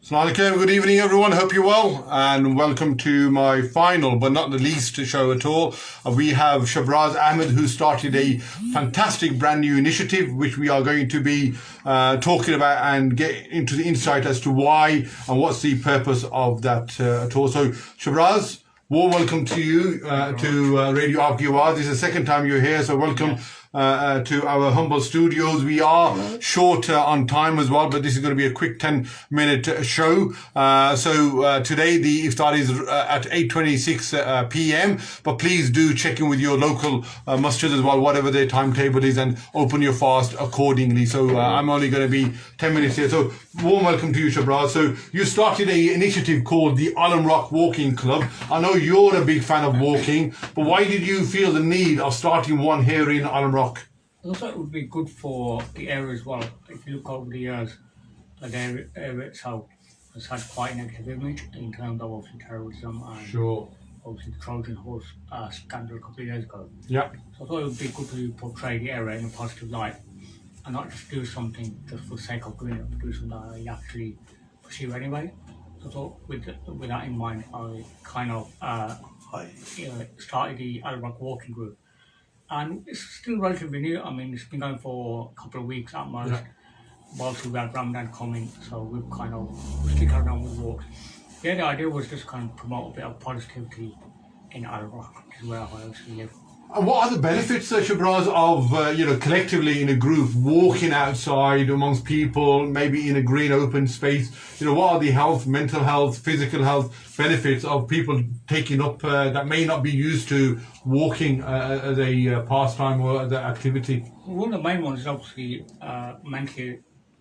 Assalamu alaikum. Good evening, everyone. Hope you're well, and welcome to my final, but not the least, show at all. We have Shabraz Ahmed, who started a fantastic brand new initiative, which we are going to be talking about and get into the insight as to why and what's the purpose of that at all. So, Shabraz, warm welcome to you to Radio Awaaz. This is the second time you're here, so welcome. To our humble studios. We are short on time as well, but this is going to be a quick 10-minute show. So today the iftar is at 8:26 p.m. But please do check in with your local masjid as well, whatever their timetable is, and open your fast accordingly. So I'm only going to be 10 minutes here. So warm welcome to you, Shabraz. So you started an initiative called the Alum Rock Walking Club. I know you're a big fan of walking, but why did you feel the need of starting one here in Alum Rock? I thought it would be good for the area as well. If you look over the years, the area itself has had quite a negative image in terms of obviously terrorism and obviously the Trojan horse scandal a couple of years ago. Yeah. So I thought it would be good to portray the area in a positive light and not just do something just for the sake of doing it, but do something that you actually pursue anyway. So I thought with that in mind, I kind of started the Alum Rock Walking Group. And it's still relatively new. I mean, it's been going for a couple of weeks at most. Whilst we had Ramadan coming, so we're still carrying on with walks. Yeah, the idea was just kind of promote a bit of positivity in Alum Rock, which is where I actually live. And what are the benefits, Shabraz, of collectively in a group walking outside amongst people, maybe in a green open space? What are the mental health, physical health benefits of people taking up that may not be used to walking as a pastime or as an activity? One of the main ones is obviously mentally.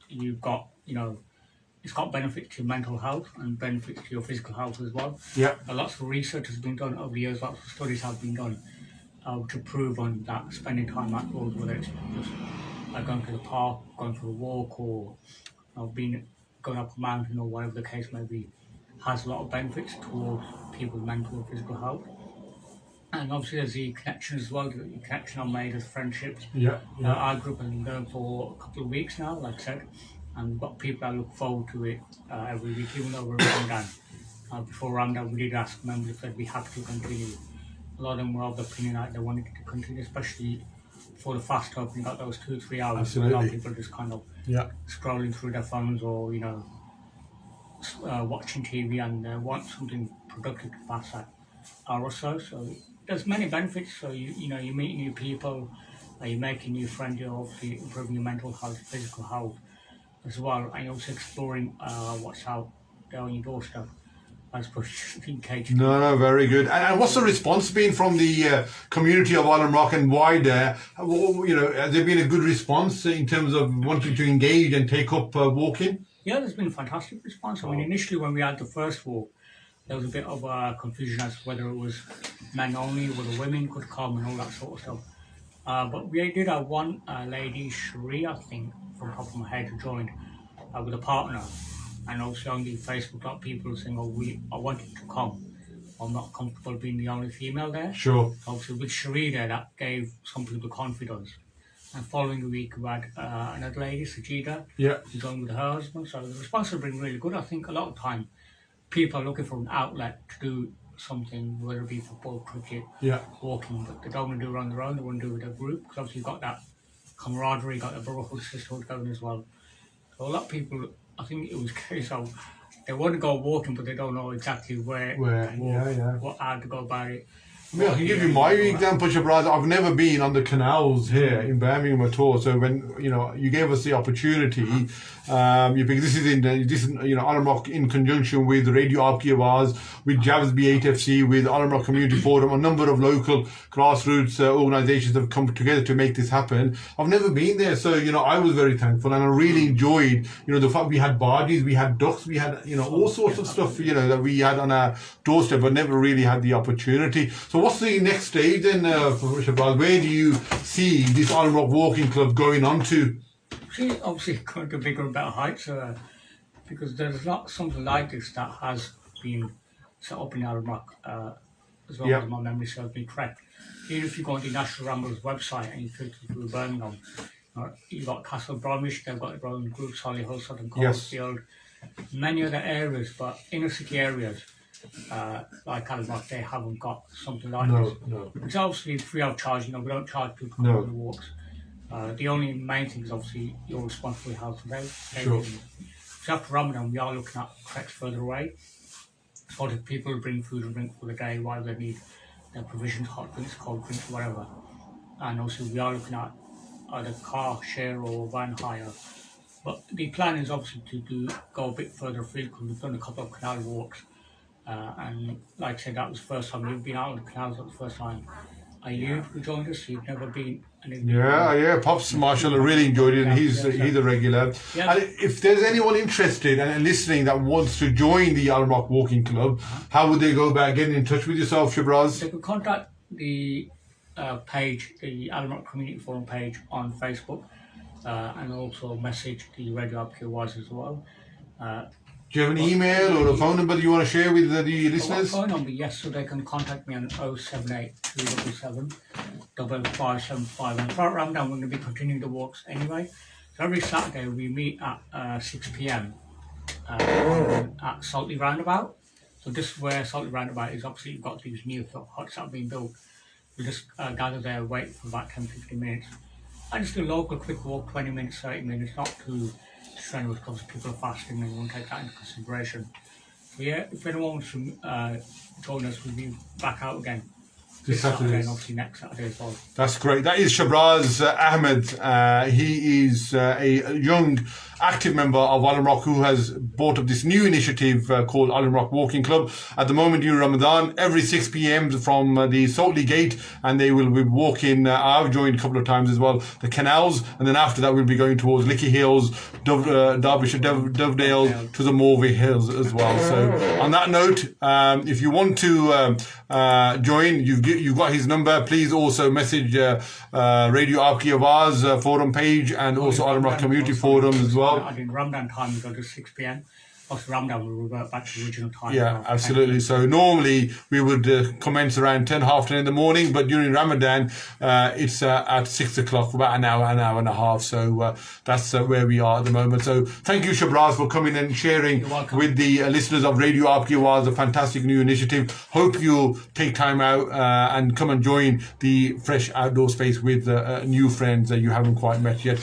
You've got it's got benefits to mental health and benefits to your physical health as well. Yeah. Lots of research has been done over the years. Lots of studies have been done to prove on that spending time outdoors, whether it's just going to the park, going for a walk, or going up a mountain, or whatever the case may be, has a lot of benefits towards people's mental and physical health. And obviously there's the connections as well, the connection I've made as friendships. Our group has been going for a couple of weeks now, like I said, and we've got people that look forward to it every week, even though we're Ramadan. Before Ramadan, we did ask members if they'd be happy to continue. A lot of them were of the opinion that they wanted to continue, especially before the fast opening, got those 2-3 hours. Absolutely. A lot of people just kind of scrolling through their phones or, watching TV, and they want something productive to pass that hour or so. So there's many benefits. So you meet new people, you're making new friends, you're obviously improving your mental health, physical health as well, and you're also exploring what's out there on your doorstep. No, very good. And what's the response been from the community of Alum Rock and wider? Has there been a good response in terms of wanting to engage and take up walking? Yeah, there's been a fantastic response. I mean, initially when we had the first walk, there was a bit of confusion as to whether it was men only, whether women could come and all that sort of stuff. But we did have one lady, Cherie, I think, from the top of my head, who joined with a partner. And also on the Facebook, a lot of people saying, I wanted to come. I'm not comfortable being the only female there. Sure. Obviously with Cherie there, that gave some people confidence. And following week, we had another lady, Sajida, who joined with her husband. So the response has been really good. I think a lot of time, people are looking for an outlet to do something, whether it be football, cricket, walking, but they don't want to do it on their own, they want to do it with a group, because obviously you've got that camaraderie, got the brotherhood, sisterhood going as well. So a lot of people, I think it was a case of they want to go walking, but they don't know exactly where how to go about it. I can give you my example, Shabraz. I've never been on the canals here in Birmingham at all. So when you gave us the opportunity, because this is Alum Rock in conjunction with Radio Awaaz, with Javs B8FC, with Alum Rock Community Forum, a number of local grassroots organisations have come together to make this happen. I've never been there, so I was very thankful, and I really enjoyed the fact we had barges, we had ducks, we had all sorts of stuff that we had on our doorstep, but never really had the opportunity. So what's the next stage then for Shabraz? Where do you see this Alum Rock Walking Club going on to? Obviously going to bigger and better heights, because there's not something like this that has been set up in Alum Rock, as long as my memory serves me correct. Even if you go on the National Ramblers website and you filter through Birmingham, you've got Castle Bromwich, they've got their own group, Solihull, Southern Coalfield, many other areas, but inner city areas, like Alum Rock, they haven't got something like this. No. It's obviously free of charge, we don't charge people to come on the walks. The only main thing is obviously you're responsible for your health and safety. So after Ramadan, we are looking at treks further away. So that people bring food and drink for the day while they need their provisions, hot drinks, cold drinks, whatever. And also we are looking at either car share or van hire. But the plan is obviously to go a bit further afield because we've done a couple of canal walks. And like I said, that was the first time you've been out on the canals. That was the first time. Are you who joined us? You've never been. Yeah. Pops Marshall really enjoyed it, and he's a regular. Yeah. And if there's anyone interested and listening that wants to join the Alum Rock Walking Club, how would they go about getting in touch with yourself, Shabraz? They could contact the page, the Alum Rock Community Forum page on Facebook, and also message the Radio Awaaz as well. Do you have an email or a phone number that you want to share with the listeners? Phone number, yes, so they can contact me on 078 277 5575. And throughout Ramadan, we're going to be continuing the walks anyway. So every Saturday we meet at 6 p.m. At Saltley Roundabout. So this is where Saltley Roundabout is. Obviously, you've got these new huts that have been built. We just gather there, wait for about 10-15 minutes. I just do a local quick walk, 20 minutes, 30 minutes, not too strenuous because people are fasting and we won't take that into consideration. So yeah, if anyone wants to join us, we'll be back out again this Saturday and obviously next Saturday as well. That's great. That is Shabraz Ahmed. He is a young, active member of Alum Rock who has brought up this new initiative called Alum Rock Walking Club. At the moment during Ramadan, every 6 p.m. from the Saltley Gate, and they will be walking. I've joined a couple of times as well, the canals, and then after that we'll be going towards Licky Hills, Derbyshire, Dovedale to the Morvey Hills as well. So on that note, if you want to join, you've got his number. Please also message Radio Awaaz forum page and also Alum Rock Community Forum as well. In Ramadan time we go to 6 p.m. After Ramadan we'll revert back to the original time. Yeah, absolutely. So normally we would commence around 10, half 10 in the morning, but during Ramadan it's at 6 o'clock for about an hour and a half. So that's where we are at the moment. So thank you, Shabraz, for coming and sharing with the listeners of Radio Awaaz, a fantastic new initiative. Hope you take time out and come and join the fresh outdoor space with new friends that you haven't quite met yet.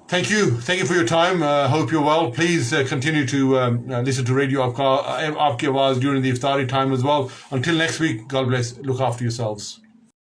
Thank you for your time. Hope you're well. Please continue to listen to Radio Awaaz during the Iftari time as well. Until next week, God bless. Look after yourselves.